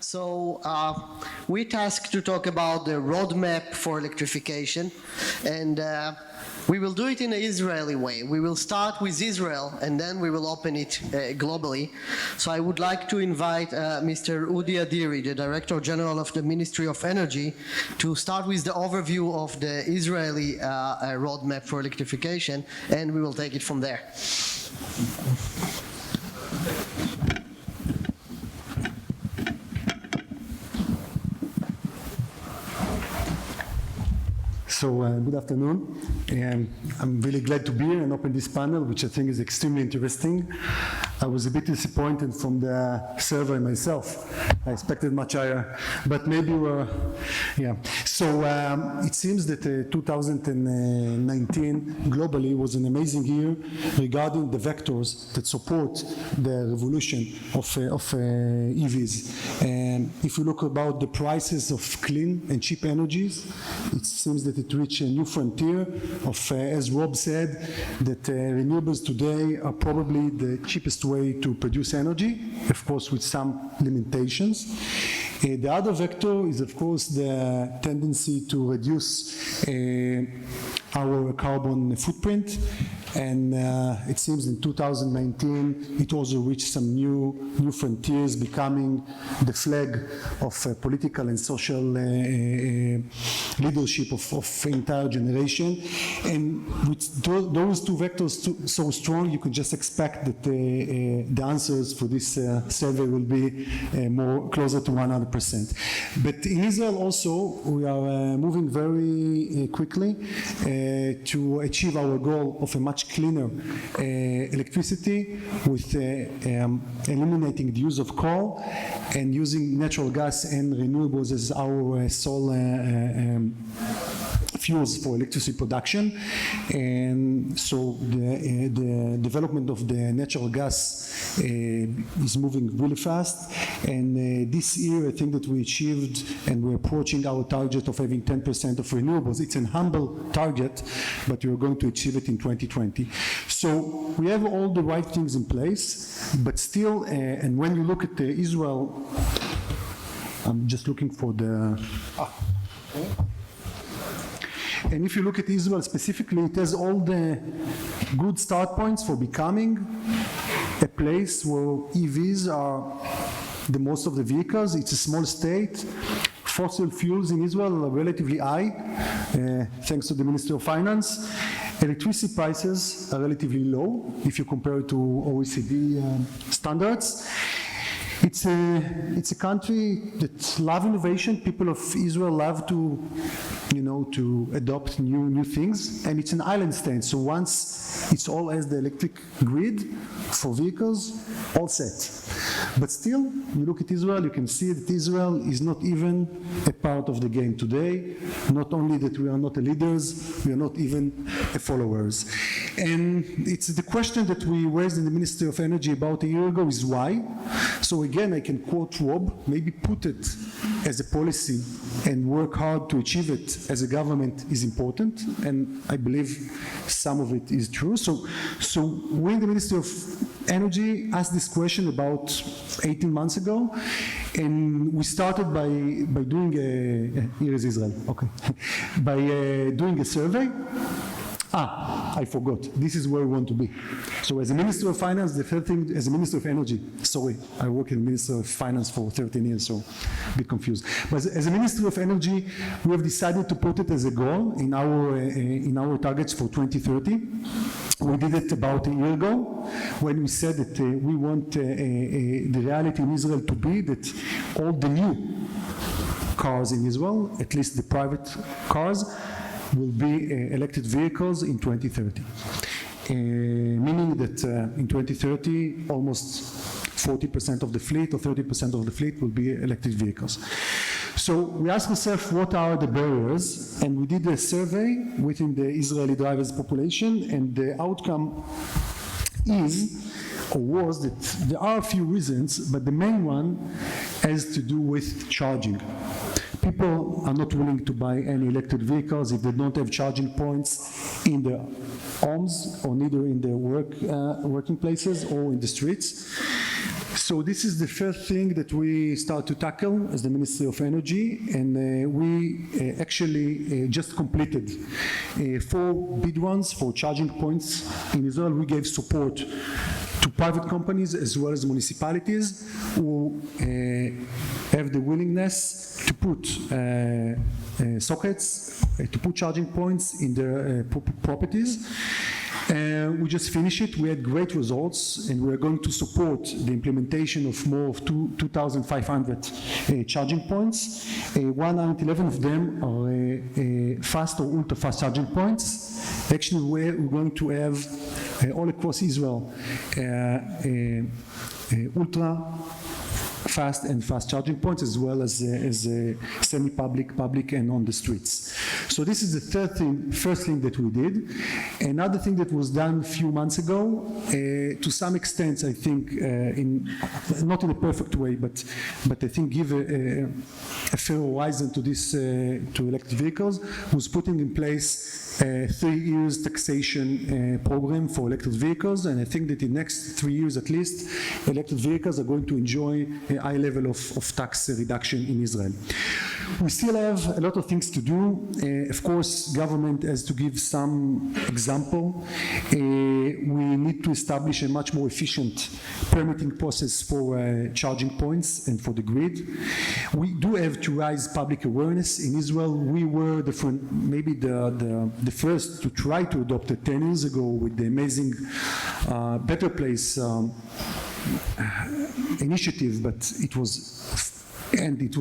So we're tasked to talk about the roadmap for electrification, and we will do it in an Israeli way. We will start with Israel, and then we will open it globally. So I would like to invite Mr. Udi Adiri, the Director General of the Ministry of Energy, to start with the overview of the Israeli roadmap for electrification, and we will take it from there. So good afternoon. I'm really glad to be here and open this panel, which I think is extremely interesting. I was a bit disappointed from the survey myself. I expected much higher, but maybe we're, yeah. So it seems that 2019 globally was an amazing year regarding the vectors that support the revolution of EVs. And if you look about the prices of clean and cheap energies, it seems that it reached a new frontier of, as Rob said, that renewables today are probably the cheapest way to produce energy, of course with some limitations. The other vector is, of course, the tendency to reduce our carbon footprint, and it seems in 2019 it also reached some new frontiers, becoming the flag of political and social leadership of entire generation. And with those two vectors so strong, you can just expect that the answers for this survey will be more closer to 100%. But in Israel also, we are moving very quickly to achieve our goal of a much cleaner electricity with eliminating the use of coal and using natural gas and renewables as our sole fuels for electricity production. And so the development of the natural gas is moving really fast, and this year I think that we achieved and we're approaching our target of having 10% of renewables. It's an humble target, but we're going to achieve it in 2020. So we have all the right things in place, but still, and when you look at Israel, I'm just looking for the and if you look at Israel specifically, it has all the good start points for becoming a place where EVs are the most of the vehicles. It's a small state. Fossil fuels in Israel are relatively high, thanks to the Ministry of Finance. Electricity prices are relatively low if you compare it to OECD standards. It's a country that loves innovation. People of Israel love to, to adopt new things, and it's an island state. So once it's all as the electric grid for vehicles, all set. But still, you look at Israel, you can see that Israel is not even a part of the game today. Not only that we are not the leaders, we are not even followers. And it's the question that we raised in the Ministry of Energy about a year ago is why. So again, I can quote Rob, maybe put it as a policy and work hard to achieve it as a government is important, and I believe some of it is true. So we in the Ministry of Energy asked this question about 18 months ago, and we started by doing here is Israel, okay, by doing a survey. I forgot. This is where we want to be. So as a Minister of Finance, the third thing, as a Minister of Energy, sorry, I work in the Minister of Finance for 13 years, so a bit confused. But as a Minister of Energy, we have decided to put it as a goal in our targets for 2030. We did it about a year ago when we said that we want the reality in Israel to be that all the new cars in Israel, at least the private cars, will be electric vehicles in 2030. Meaning that in 2030, almost 40% of the fleet or 30% of the fleet will be electric vehicles. So we asked ourselves what are the barriers, and we did a survey within the Israeli drivers population, and the outcome is or was that there are a few reasons, but the main one has to do with charging. People are not willing to buy any electric vehicles if they don't have charging points in their homes or neither in their working places or in the streets. So this is the first thing that we start to tackle as the Ministry of Energy, and we actually just completed 4 big ones for charging points in Israel. We gave support to private companies as well as municipalities who have the willingness to put sockets, to put charging points in their properties. We just finished it. We had great results, and we're going to support the implementation of more of 2,500 charging points. 111 of them are fast or ultra-fast charging points. Actually, we're going to have all across Israel ultra-fast and fast charging points, as well as semi-public, public, and on the streets. So this is the first thing that we did. Another thing that was done a few months ago, to some extent, I think, not in a perfect way, but I think give a fair horizon to this to electric vehicles, was putting in place a 3 years taxation program for electric vehicles, and I think that in the next 3 years at least, electric vehicles are going to enjoy a high level of tax reduction in Israel. We still have a lot of things to do. Of course, government has to give some example. We need to establish a much more efficient permitting process for charging points and for the grid. We do have to raise public awareness. In Israel, we were maybe the first to try to adopt it 10 years ago with the amazing Better Place initiative, but it was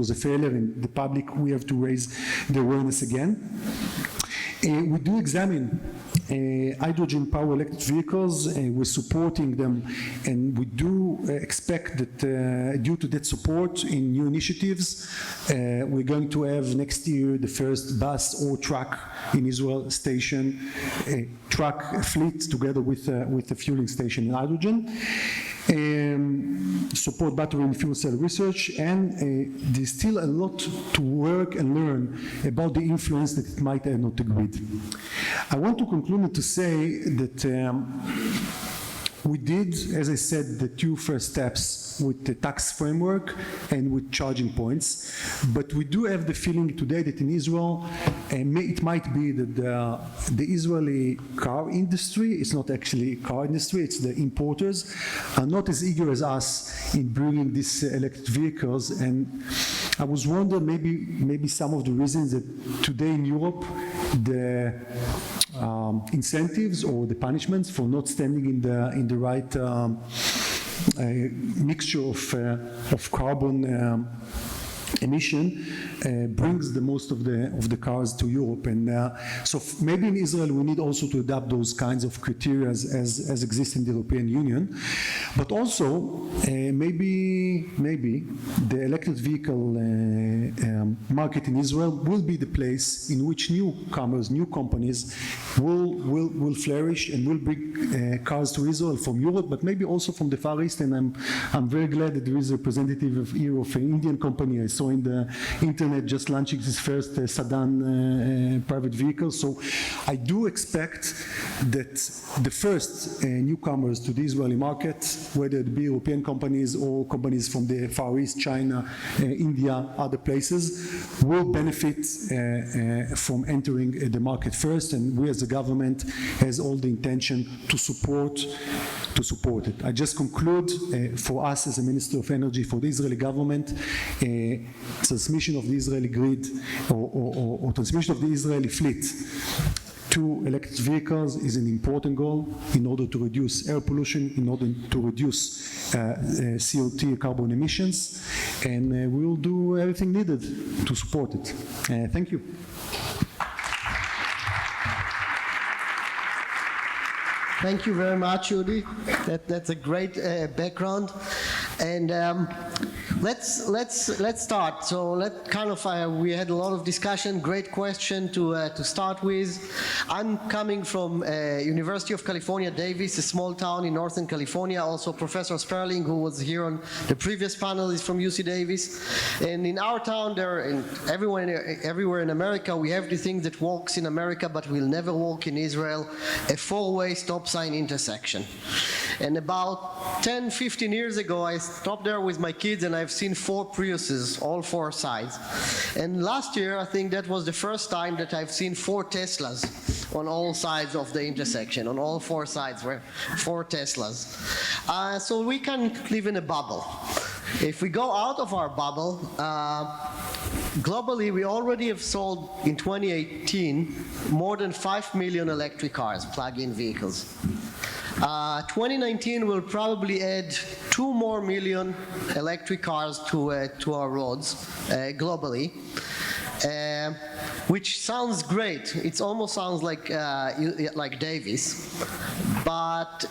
a failure in the public. We have to raise the awareness again. We do examine hydrogen power electric vehicles. We're supporting them, and we do expect that due to that support in new initiatives, we're going to have next year the first bus or truck in Israel station, a truck fleet together with a fueling station in hydrogen. Support battery and fuel cell research, and there's still a lot to work and learn about the influence that it might have on the grid. I want to conclude to say that we did, as I said, the 2 first steps with the tax framework and with charging points, but we do have the feeling today that in Israel, it might be that the Israeli car industry, it's not actually a car industry, it's the importers, are not as eager as us in bringing these electric vehicles, and I was wondering maybe some of the reasons that today in Europe, the incentives or the punishments for not standing in the right mixture of carbon emission brings the most of the cars to Europe, and so maybe in Israel we need also to adapt those kinds of criteria as exist in the European Union, but also maybe the electric vehicle market in Israel will be the place in which newcomers, new companies will flourish and will bring cars to Israel from Europe, but maybe also from the Far East, and I'm very glad that there is a representative here of an Indian company I saw in the internet just launching his first sedan private vehicle. So I do expect that the first newcomers to the Israeli market, whether it be European companies or companies from the Far East, China, India, other places, will benefit from entering the market first, and we as a government has all the intention to support it. I just conclude for us as a Ministry of Energy, for the Israeli government, transmission of the Israeli grid or transmission of the Israeli fleet to electric vehicles is an important goal in order to reduce air pollution, in order to reduce CO2 carbon emissions, and we will do everything needed to support it. Thank you. Thank you very much, Udi. That's a great background. And Let's start. So we had a lot of discussion. Great question to start with. I'm coming from University of California, Davis, a small town in Northern California. Also, Professor Sperling, who was here on the previous panel, is from UC Davis. And in our town, everywhere in America, we have the thing that works in America, but will never work in Israel: a four-way stop sign intersection. And about 10, 15 years ago, I stopped there with my kids, and I've seen 4 Priuses, all 4 sides. And last year, I think that was the first time that I've seen 4 Teslas on all sides of the intersection. On all 4 sides were 4 Teslas. So we can live in a bubble. If we go out of our bubble, globally, we already have sold in 2018 more than 5 million electric cars, plug-in vehicles. 2019 will probably add 2 more million electric cars to our roads globally, which sounds great. It almost sounds like Davis, but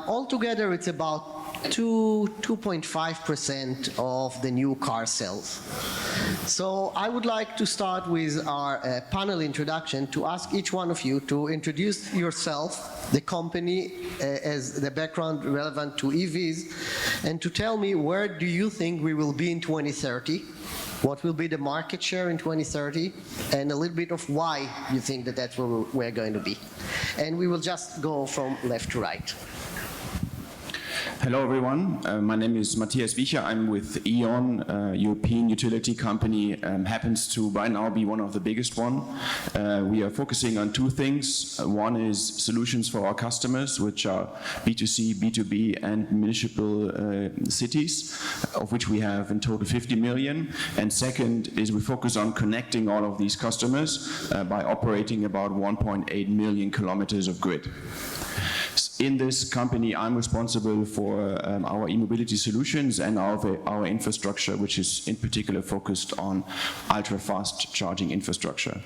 altogether it's about 2.5% of the new car sales. So I would like to start with our panel introduction, to ask each one of you to introduce yourself, the company as the background relevant to EVs, and to tell me where do you think we will be in 2030, what will be the market share in 2030, and a little bit of why you think that that's where we're going to be. And we will just go from left to right. Hello everyone, my name is Matthias Wiecher. I'm with E.ON, European utility company, happens to by now be one of the biggest one. We are focusing on 2 things. One is solutions for our customers, which are B2C, B2B and municipal cities, of which we have in total 50 million. And second is we focus on connecting all of these customers by operating about 1.8 million kilometers of grid. In this company, I'm responsible for our e-mobility solutions and our infrastructure, which is in particular focused on ultra-fast charging infrastructure.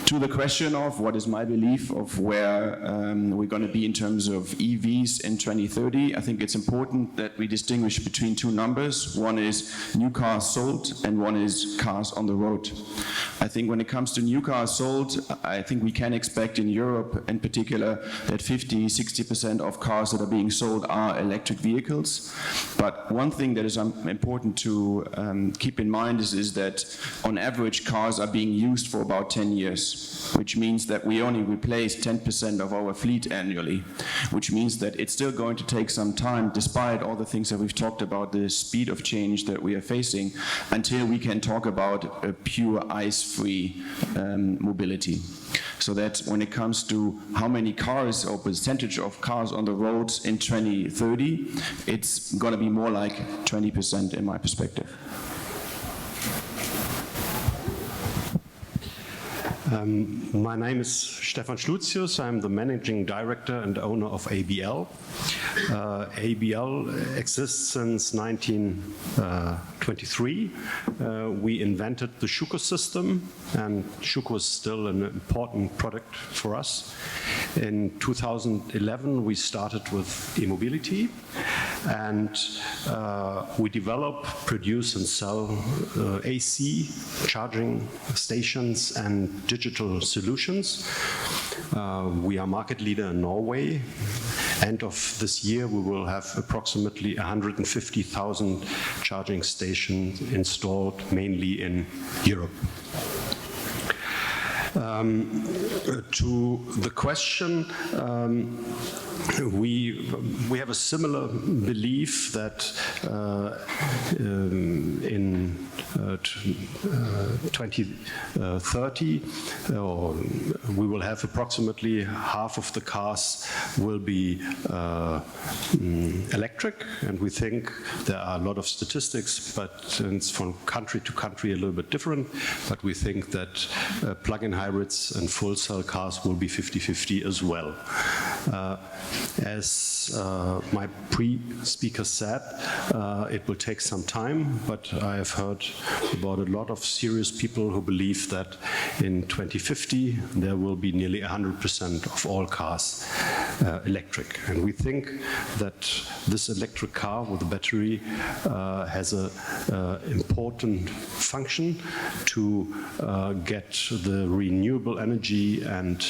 To the question of what is my belief of where we're going to be in terms of EVs in 2030, I think it's important that we distinguish between 2 numbers. One is new cars sold and one is cars on the road. I think when it comes to new cars sold, I think we can expect in Europe in particular that 50-60% of cars that are being sold are electric vehicles. But one thing that is important to keep in mind is that on average cars are being used for about 10 years. Which means that we only replace 10% of our fleet annually, which means that it's still going to take some time, despite all the things that we've talked about, the speed of change that we are facing, until we can talk about a pure ICE-free mobility. So that when it comes to how many cars or percentage of cars on the roads in 2030, it's going to be more like 20% in my perspective. My name is Stefan Schlutius. I'm the managing director and owner of ABL. ABL exists since 1923. We invented the Schuko system, and Schuko is still an important product for us. In 2011, we started with e-mobility, and we develop, produce, and sell AC charging stations and digital solutions. We are market leader in Norway. End of this year, we will have approximately 150,000 charging stations installed, mainly in Europe. To the question, we have a similar belief that in 2030, we will have approximately half of the cars will be electric, and we think there are a lot of statistics, but it's from country to country a little bit different, but we think that plug-in hybrids and full cell cars will be 50-50 as well. As my pre-speaker said, it will take some time, but I have heard about a lot of serious people who believe that in 2050 there will be nearly 100% of all cars electric. And we think that this electric car with a battery has an important function to get the renewable energy and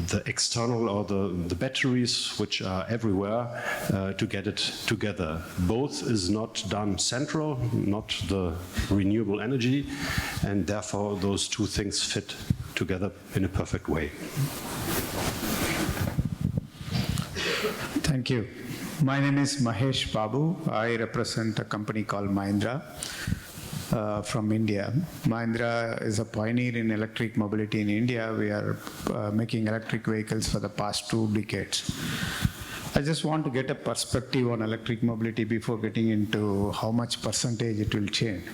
the external or the batteries which are everywhere to get it together. Both is not done central, not the renewable energy, and therefore those two things fit together in a perfect way. Thank you. My name is Mahesh Babu. I represent a company called Mahindra from India. Mahindra is a pioneer in electric mobility in India. We are making electric vehicles for the past 2 decades. I just want to get a perspective on electric mobility before getting into how much percentage it will change.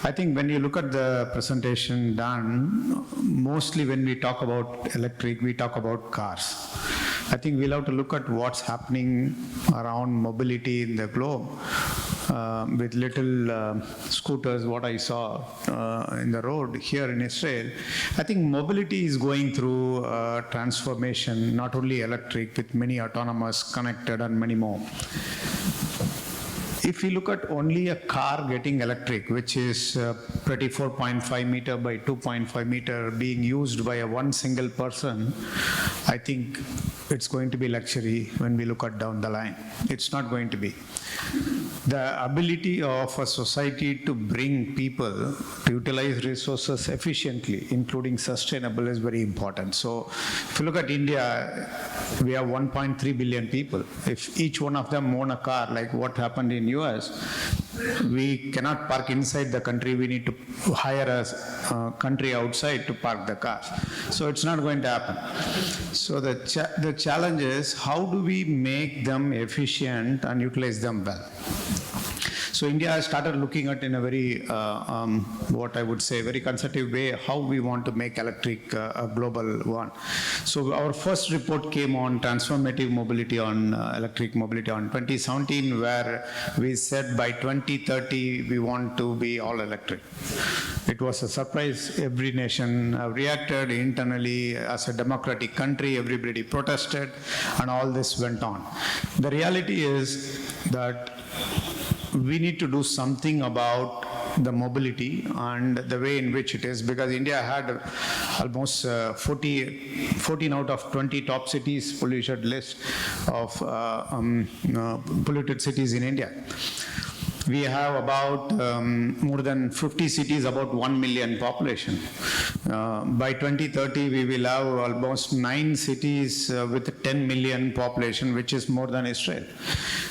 I think when you look at the presentation done, mostly when we talk about electric, we talk about cars. I think we'll have to look at what's happening around mobility in the globe. With little scooters, what I saw in the road here in Israel, I think mobility is going through transformation, not only electric, with many autonomous, connected, and many more. If we look at only a car getting electric, which is pretty 4.5 meter by 2.5 meter being used by one single person, I think it's going to be luxury when we look at down the line. It's not going to be. The ability of a society to bring people to utilize resources efficiently, including sustainable, is very important. So if you look at India, we have 1.3 billion people. If each one of them own a car, like what happened in US, we cannot park inside the country. We need to hire a country outside to park the cars. So it's not going to happen. So the challenge is, how do we make them efficient and utilize them well? So India has started looking at, in a very, what I would say, very conservative way, how we want to make electric a global one. So our first report came on transformative mobility on electric mobility on 2017, where we said by 2030 we want to be all electric. It was a surprise. Every nation reacted internally. As a democratic country, everybody protested, and all this went on. The reality is that we need to do something about the mobility and the way in which it is, because India had almost 14 out of 20 top cities polluted list of polluted cities in India. We have about more than 50 cities, about 1 million population. By 2030, we will have almost 9 cities with 10 million population, which is more than Israel.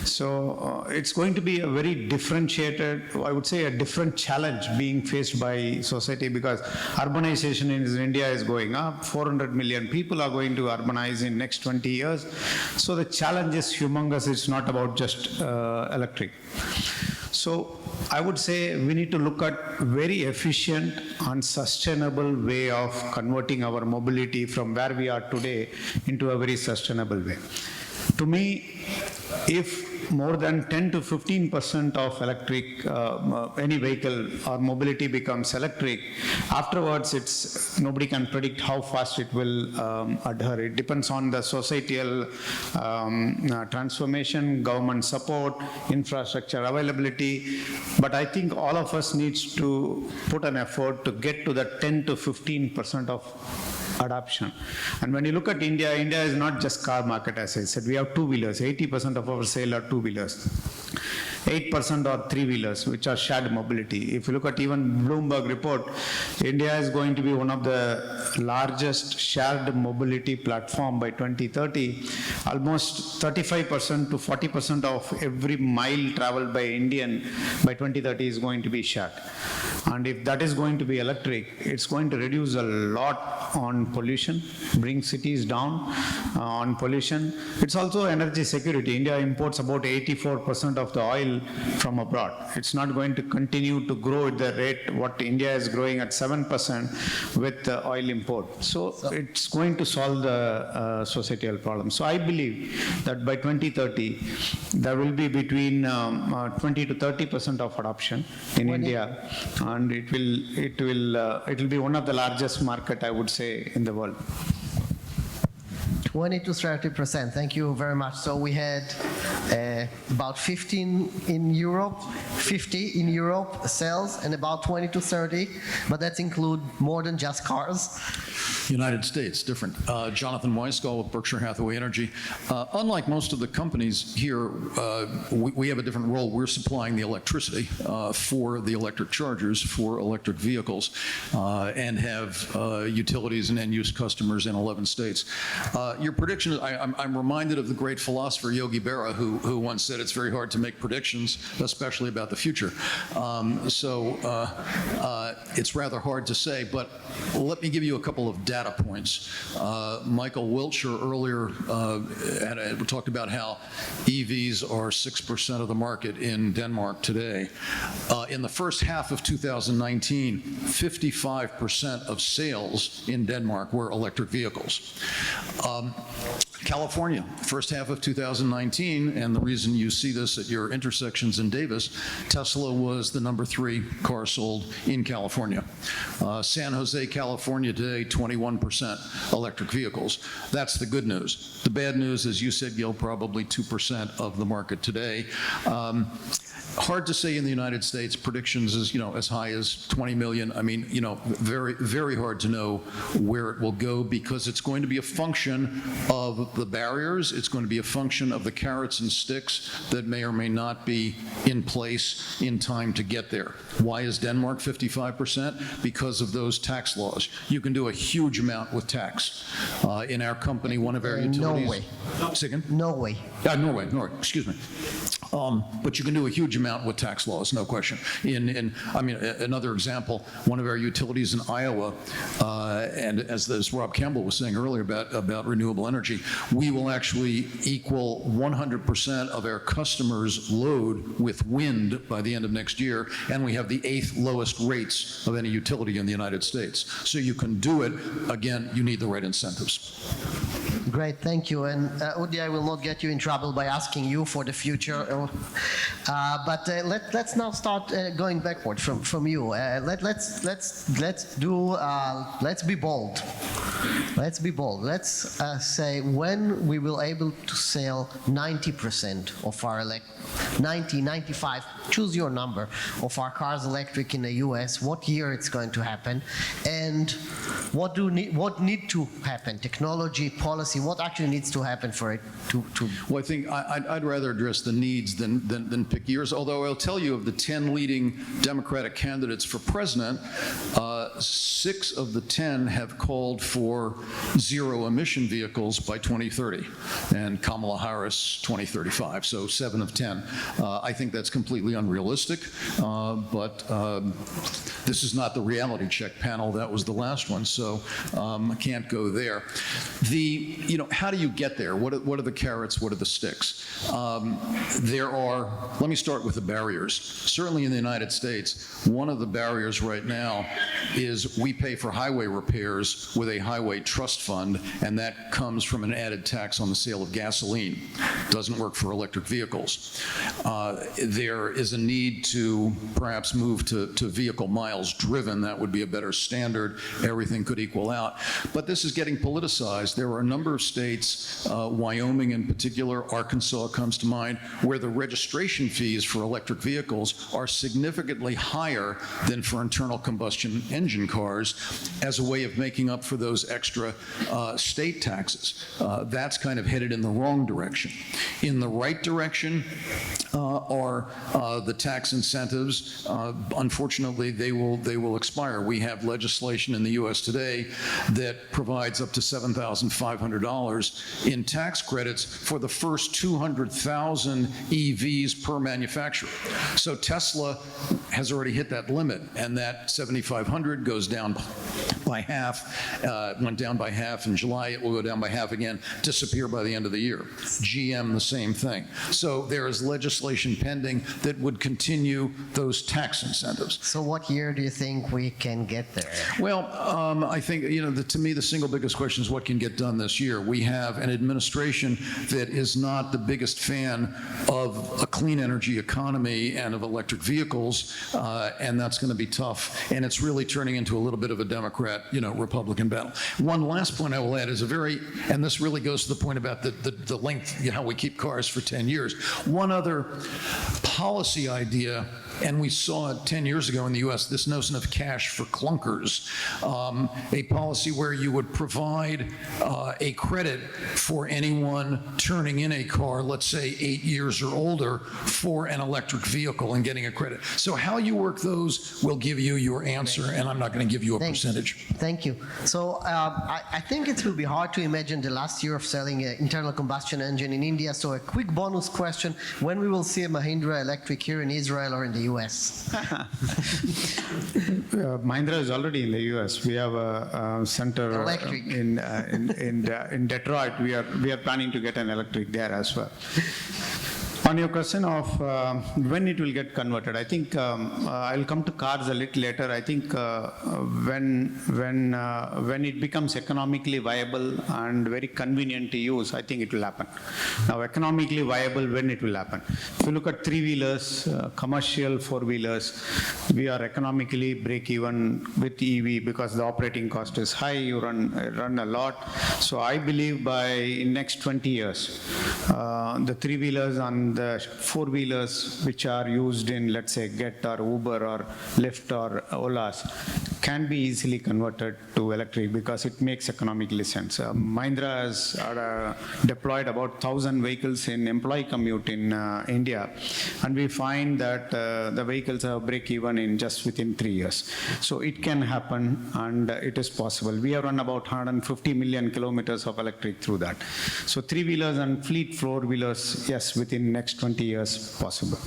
So it's going to be a very differentiated, I would say a different challenge being faced by society, because urbanization in India is going up. 400 million people are going to urbanize in next 20 years. So the challenge is humongous. It's not about just electric. So I would say we need to look at very efficient and sustainable way of converting our mobility from where we are today into a very sustainable way. To me, if more than 10 to 15% of electric, any vehicle or mobility becomes electric, afterwards it's, nobody can predict how fast it will adhere. It depends on the societal transformation, government support, infrastructure availability. But I think all of us needs to put an effort to get to the 10 to 15% of adoption. And when you look at India, India is not just car market, as I said. We have two-wheelers. 80% of our sale are two-wheelers. 8% are three-wheelers, which are shared mobility. If you look at even Bloomberg report, India is going to be one of the largest shared mobility platform by 2030. Almost 35% to 40% of every mile traveled by Indian by 2030 is going to be shared. And if that is going to be electric, it's going to reduce a lot on pollution, bring cities down on pollution. It's also energy security. India imports about 84% of the oil from abroad. It's not going to continue to grow at the rate what India is growing at 7% with the oil import. So it's going to solve the societal problem. So I believe that by 2030, there will be between 20 to 30% of adoption in India. And and it will be one of the largest market, I would say, in the world. 20 to 30%. Thank you very much. So we had about 15 in Europe, 50 in Europe sales, and about 20 to 30, but that include more than just cars. United States, different. Jonathan Weisgall with Berkshire Hathaway Energy. Unlike most of the companies here, we have a different role. We're supplying the electricity for the electric chargers for electric vehicles and have utilities and end-use customers in 11 states. Your prediction, I'm reminded of the great philosopher Yogi Berra, who once said it's very hard to make predictions, especially about the future. It's rather hard to say, but let me give you a couple of data points. Michael Wiltshire earlier talked about how EVs are 6% of the market in Denmark today. In the first half of 2019, 55% of sales in Denmark were electric vehicles. California, first half of 2019, and the reason you see this at your intersections in Davis, Tesla was the #3 car sold in California. San Jose, California today, 21% electric vehicles. That's the good news. The bad news, as you said, Gil, probably 2% of the market today. Hard to say in the United States. Predictions is, as high as 20 million. I mean, very, very hard to know where it will go because it's going to be a function of the barriers. It's going to be a function of the carrots and sticks that may or may not be in place in time to get there. Why is Denmark 55%? Because of those tax laws. You can do a huge amount with tax. In our company, one of our utilities. Norway. Say again? Norway. Norway, excuse me. But you can do a huge amount with tax laws, no question. Another example, one of our utilities in Iowa, and as Rob Campbell was saying earlier about renewable energy, we will actually equal 100% of our customers' load with wind by the end of next year, and we have the 8th lowest rates of any utility in the United States. So you can do it. Again, you need the right incentives. Great, thank you. And Udi, I will not get you in trouble by asking you for the future. But let's now start going backward from you. Let's be bold. Let's be bold. Let's say when we will able to sell 90% of our 90, 95, choose your number, of our cars electric in the US, what year it's going to happen, and what need to happen, technology, policy, what actually needs to happen for it to Well, I think I'd rather address the needs than pick years, although I'll tell you of the 10 leading Democratic candidates for president, 6 of the 10 have called for zero-emission vehicles by 2030, and Kamala Harris 2035, so 7 of 10. I think that's completely unrealistic, but this is not the reality check panel. That was the last one, so I can't go there. How do you get there? What are the carrots? What are the sticks? Let me start with the barriers. Certainly in the United States, one of the barriers right now is we pay for highway repairs with a highway trust fund, and that comes from an added tax on the sale of gasoline. Doesn't work for electric vehicles. There is a need to perhaps move to vehicle miles driven. That would be a better standard. Everything could equal out. But this is getting politicized. There are a number of states, Wyoming in particular, Arkansas comes to mind, where the registration fees for electric vehicles are significantly higher than for internal combustion engine cars as a way of making up for those extra state taxes. That's kind of headed in the wrong direction. In the right direction are the tax incentives. Unfortunately, they will expire. We have legislation in the U.S. today that provides up to $7,500 in tax credits for the first 200,000 EVs per manufacturer. So Tesla has already hit that limit, and that $7,500 goes down by half, went down by half in July, it will go down by half again, disappear by the end of the year. GM, the same thing. So there is legislation pending that would continue those tax incentives. So what year do you think we can get there? Well, I think, to me, the single biggest question is what can get done this year. We have an administration that is not the biggest fan of a clean energy economy and of electric vehicles, and that's going to be tough. And it's really turning into a little bit of a Democrat-Republican battle. One last point I will add is and this really goes to the point about the length, how we keep cars for 10 years. One other policy idea, and we saw it 10 years ago in the U.S., this notion of cash for clunkers, a policy where you would provide a credit for anyone turning in a car, let's say 8 years or older, for an electric vehicle and getting a credit. So how you work those will give you your answer, and I'm not going to give you a percentage. Thank you. So I think it will be hard to imagine the last year of selling an internal combustion engine in India. So a quick bonus question, when we will see a Mahindra electric here in Israel or in the US? Mahindra is already in the US. We have a center Electric. in Detroit. We are planning to get an electric there as well. On your question of when it will get converted, I think I'll come to cars a little later. I think when it becomes economically viable and very convenient to use, I think it will happen. Now, economically viable, when it will happen? If you look at three-wheelers, commercial four-wheelers, we are economically break-even with EV because the operating cost is high. You run a lot. So I believe by next 20 years, the three-wheelers and the four-wheelers which are used in, let's say, Get or Uber or Lyft or Ola's can be easily converted to electric because it makes economically sense. Mahindra has deployed about 1,000 vehicles in employee commute in India, and we find that the vehicles are break-even in just within 3 years. So it can happen, and it is possible. We have run about 150 million kilometers of electric through that. So three-wheelers and fleet four-wheelers, yes, within next 20 years possible.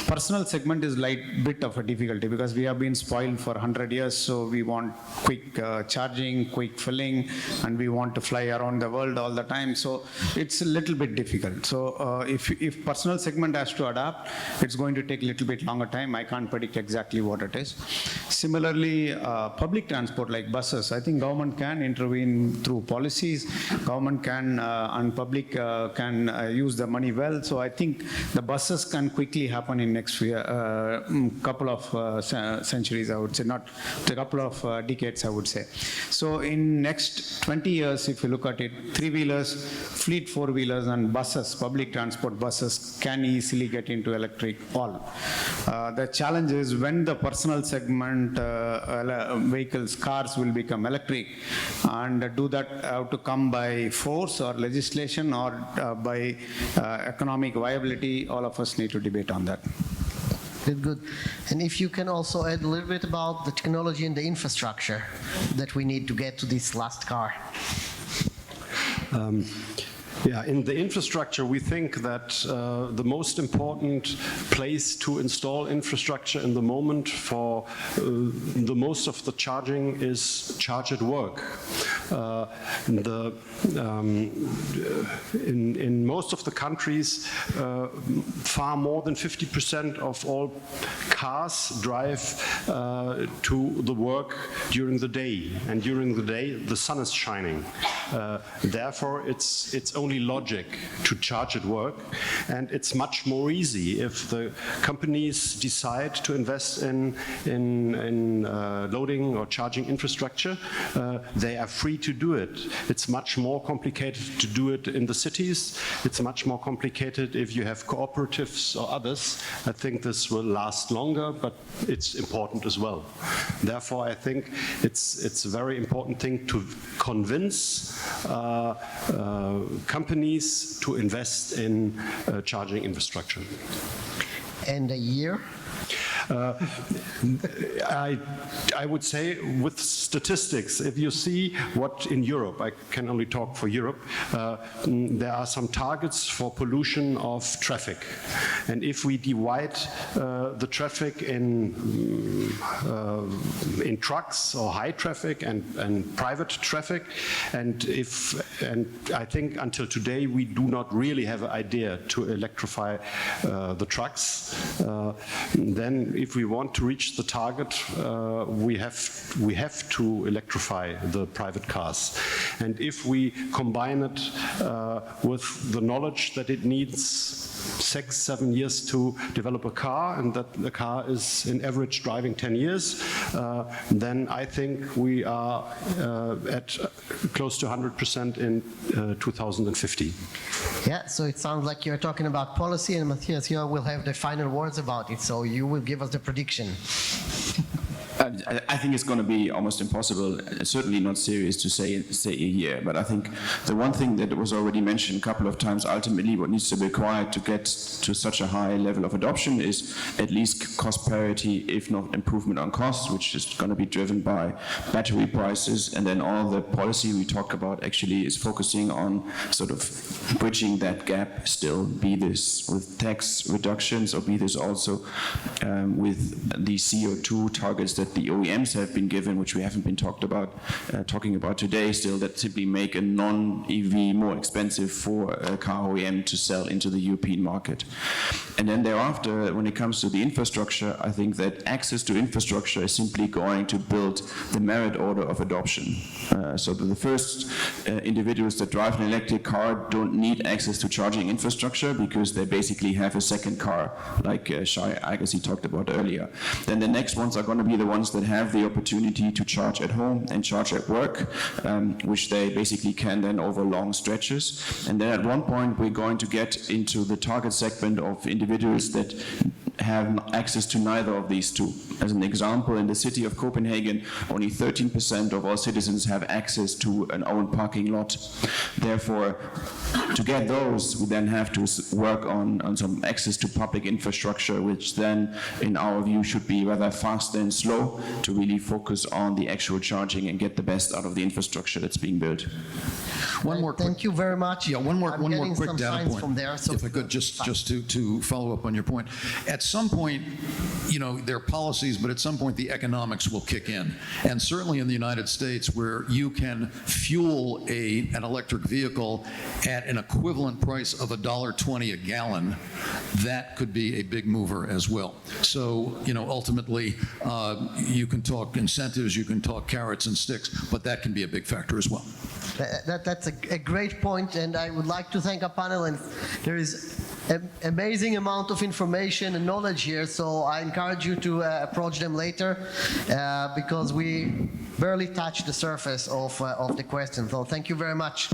Personal segment is bit of a difficulty because we have been spoiled for 100 years, so we want quick charging, quick filling, and we want to fly around the world all the time. So it's a little bit difficult. So if personal segment has to adapt, it's going to take a little bit longer time. I can't predict exactly what it is. Similarly, public transport like buses, I think government can intervene through policies. Government can and public can use the money well. So I think the buses can quickly happen in next couple of centuries, I would say, not a couple of decades, I would say. So in next 20 years, if you look at it, three-wheelers, fleet four-wheelers and buses, public transport buses can easily get into electric all. The challenge is when the personal segment vehicles, cars will become electric, and do that have to come by force or legislation or by economic viability. All of us need to debate on that. Good. And if you can also add a little bit about the technology and the infrastructure that we need to get to this last car. Yeah, in the infrastructure, we think that the most important place to install infrastructure in the moment for the most of the charging is charge at work. In most of the countries, far more than 50% of all cars drive to the work during the day, and during the day the sun is shining. Therefore, it's only logic to charge at work, and it's much more easy if the companies decide to invest in loading or charging infrastructure. They are free to do it. It's much more complicated to do it in the cities. It's much more complicated if you have cooperatives or others. I think this will last longer, but it's important as well. Therefore, I think it's a very important thing to convince companies to invest in charging infrastructure. And a year? I would say with statistics, if you see what in Europe, I can only talk for Europe, there are some targets for pollution of traffic. And if we divide the traffic in trucks or high traffic and private traffic, and I think until today we do not really have an idea to electrify the trucks. Then if we want to reach the target, we have to electrify the private cars. And if we combine it with the knowledge that it needs 6-7 years to develop a car, and that the car is in average driving 10 years, then I think we are at close to 100% in 2050. Yeah, so it sounds like you're talking about policy, and Matthias here will have the final words about it, so you will give us the prediction. I think it's going to be almost impossible, certainly not serious to say a year, but I think the one thing that was already mentioned a couple of times, ultimately what needs to be required to get to such a high level of adoption is at least cost parity, if not improvement on cost, which is going to be driven by battery prices, and then all the policy we talk about actually is focusing on sort of bridging that gap still, be this with tax reductions or be this also with the CO2 targets that the OEMs have been given, which we haven't been talking about today still, that simply make a non-EV more expensive for a car OEM to sell into the European market. And then thereafter, when it comes to the infrastructure, I think that access to infrastructure is simply going to build the merit order of adoption. So that the first individuals that drive an electric car don't need access to charging infrastructure because they basically have a second car, like Shai Agassi talked about earlier. Then the next ones are going to be the ones that have the opportunity to charge at home and charge at work, which they basically can then over long stretches. And then at one point we're going to get into the target segment of individuals that have access to neither of these two. As an example, in the city of Copenhagen, only 13% of all citizens have access to an own parking lot. Therefore, to get those, we then have to work on some access to public infrastructure, which then, in our view, should be rather fast and slow to really focus on the actual charging and get the best out of the infrastructure that's being built. Thank you very much. Yeah, one more quick some data signs point, from there, so if I could, just to follow up on your point. At some point, you know, there are policies, but at some point the economics will kick in. And certainly in the United States, where you can fuel an electric vehicle at an equivalent price of $1.20 a gallon, that could be a big mover as well. So, you know, ultimately, you can talk incentives, you can talk carrots and sticks, but that can be a big factor as well. That's a great point, and I would like to thank our panel. And there is an amazing amount of information and knowledge here, so I encourage you to approach them later because we barely touched the surface of the question. So thank you very much.